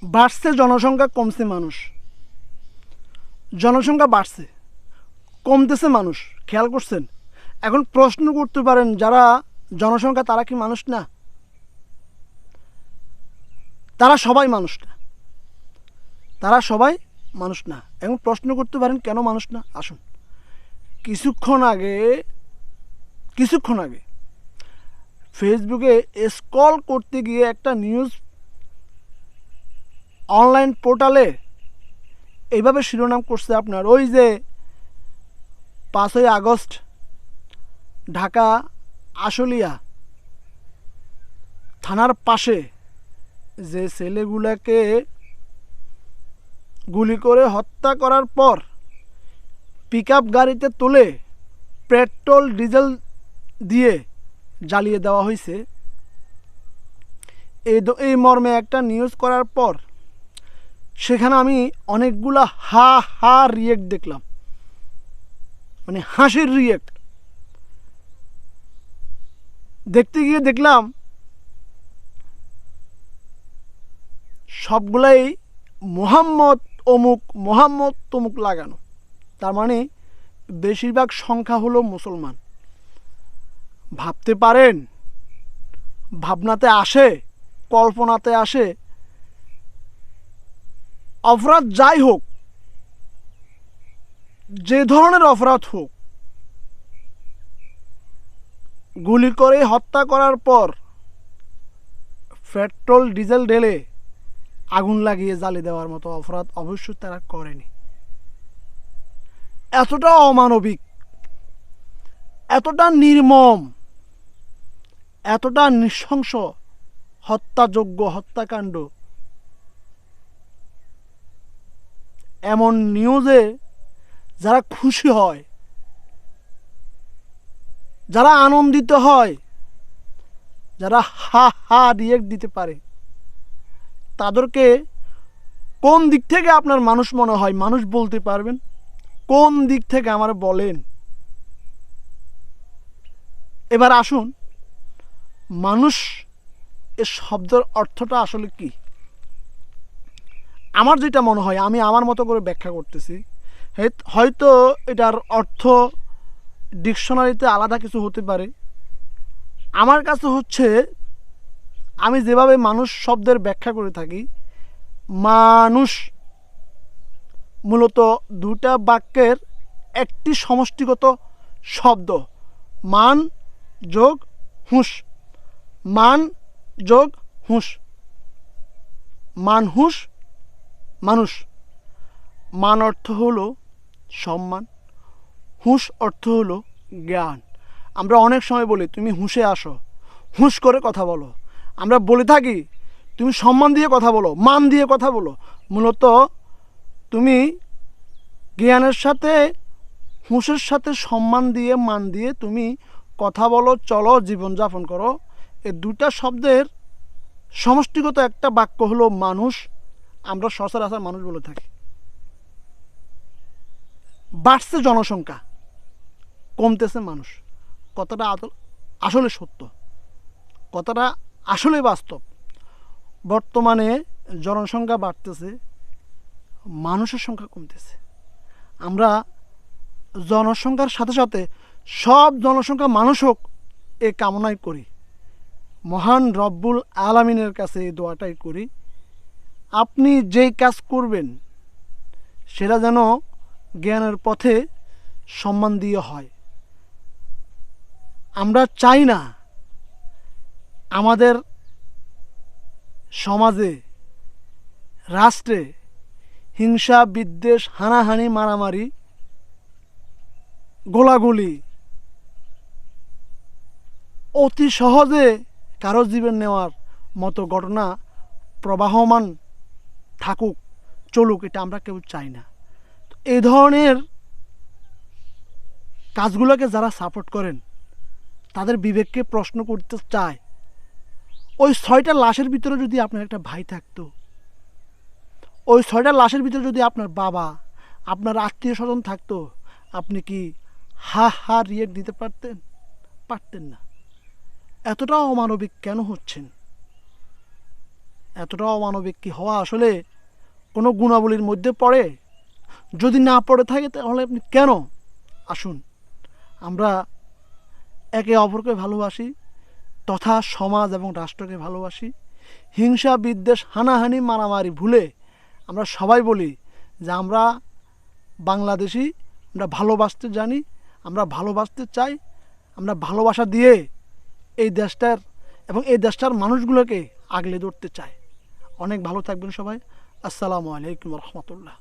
বাড়ছে জনসংখ্যা, কমছে মানুষ। জনসংখ্যা বাড়ছে, কমতেছে মানুষ, খেয়াল করছেন? এখন প্রশ্ন করতে পারেন যারা জনসংখ্যা তারা কি মানুষ না? তারা সবাই মানুষ না, তারা সবাই মানুষ না। এখন প্রশ্ন করতে পারেন কেন মানুষ না? আসুন, কিছুক্ষণ আগে ফেসবুকে স্ক্রল করতে গিয়ে একটা নিউজ অনলাইন পোর্টালে এইভাবে শিরোনাম করছে আপনার, ওই যে 5ই আগস্ট ঢাকা আশুলিয়া থানার পাশে যে ছেলেগুলোকে গুলি করে হত্যা করার পর পিকআপ গাড়িতে তুলে পেট্রোল ডিজেল দিয়ে জ্বালিয়ে দেওয়া হয়েছে, এই মর্মে একটা নিউজ করার পর সেখানে আমি অনেকগুলা হা হা রিয়েক্ট দেখলাম, মানে হাসির রিয়েক্ট। দেখতে গিয়ে দেখলাম সবগুলাই মোহাম্মদ অমুক মোহাম্মদ তমুক লাগানো। তার মানে বেশিরভাগ সংখ্যা হলো মুসলমান। ভাবতে পারেন, ভাবনাতে আসে, কল্পনাতে আসে, অপরাধ যাই হোক, যে ধরনের অপরাধ হোক, গুলি করে হত্যা করার পর পেট্রোল ডিজেল ঢেলে আগুন লাগিয়ে জ্বালিয়ে দেওয়ার মতো অপরাধ অবশ্যই তারা করেনি। এতটা অমানবিক, এতটা নির্মম, এতটা নৃশংস হত্যাযোগ্য হত্যাকাণ্ড এমন নিউজে যারা খুশি হয়, যারা আনন্দিত হয়, যারা হা হা রিয়েক্ট দিতে পারে, তাদেরকে কোন দিক থেকে আপনার মানুষ মনে হয়? মানুষ বলতে পারবেন? কোন দিক থেকে আমার বলেন। এবার আসুন, মানুষ এ শব্দের অর্থটা আসলে কি? আমার যেটা মনে হয়, আমি আমার মতো করে ব্যাখ্যা করতেছি। হয়তো এটার অর্থ ডিকশনারিতে আলাদা কিছু হতে পারে। আমার কাছে হচ্ছে, আমি যেভাবে মানুষ শব্দের ব্যাখ্যা করে থাকি, মানুষ মূলত দুটা বাক্যের একটি সমষ্টিগত শব্দ, মান যোগ হুঁশ। মান যোগ হুঁশ, মানহুঁশ, মানুষ। মান অর্থ হলো সম্মান, হুঁশ অর্থ হলো জ্ঞান। আমরা অনেক সময় বলি তুমি হুঁশে আসো, হুঁশ করে কথা বলো। আমরা বলে থাকি তুমি সম্মান দিয়ে কথা বলো, মান দিয়ে কথা বলো। মূলত তুমি জ্ঞানের সাথে, হুঁশের সাথে সম্মান দিয়ে, মান দিয়ে তুমি কথা বলো, চলো, জীবনযাপন করো। এই দুটা শব্দের সমষ্টিগত একটা বাক্য হলো মানুষ। আমরা সচরাচর মানুষ বলে থাকি। বাড়ছে জনসংখ্যা, কমতেছে মানুষ। কথাটা আসলে সত্য, কথাটা আসলে বাস্তব। বর্তমানে জনসংখ্যা বাড়তেছে, মানুষের সংখ্যা কমতেছে। আমরা জনসংখ্যার সাথে সাথে সব জনসংখ্যা মানুষ হোক এ কামনাই করি। মহান রব্বুল আলামিনের কাছে এই দোয়াটাই করি, আপনি যেই কাজ করবেন সেটা যেন জ্ঞানের পথে সম্মান দিয়ে হয়। আমরা চাই না আমাদের সমাজে, রাষ্ট্রে হিংসা, বিদ্বেষ, হানাহানি, মারামারি, গোলাগুলি, অতি সহজে কারো জীবন নেওয়ার মতো ঘটনা প্রবাহমান থাকুক, চলুক, এটা আমরা কেউ চাই না। এই ধরনের কাজগুলোকে যারা সাপোর্ট করেন তাদের বিবেককে প্রশ্ন করতে চায়, ওই 6টা লাশের ভিতরে যদি আপনার একটা ভাই থাকতো, ওই 6টা লাশের ভিতরে যদি আপনার বাবা, আপনার আত্মীয় স্বজন থাকতো, আপনি কি হা হা রিয়েক্ট দিতে পারতেন? পারতেন না। এতটা অমানবিক কেন হচ্ছেন? এতটা অমানবিক কি হওয়া আসলে কোনো গুণাবলীর মধ্যে পড়ে? যদি না পড়ে থাকে তাহলে আপনি কেন? আসুন আমরা একে অপরকে ভালোবাসি, তথা সমাজ এবং রাষ্ট্রকে ভালোবাসি। হিংসা, বিদ্বেষ, হানাহানি, মারামারি ভুলে আমরা সবাই বলি যে আমরা বাংলাদেশি, আমরা ভালোবাসতে জানি, আমরা ভালোবাসতে চাই, আমরা ভালোবাসা দিয়ে এই দেশটার এবং এই দেশটার মানুষগুলোকে আগলে ধরতে চাই। অনেক ভালো থাকবেন সবাই। আসসালামু আলাইকুম রহমতুল্লাহ।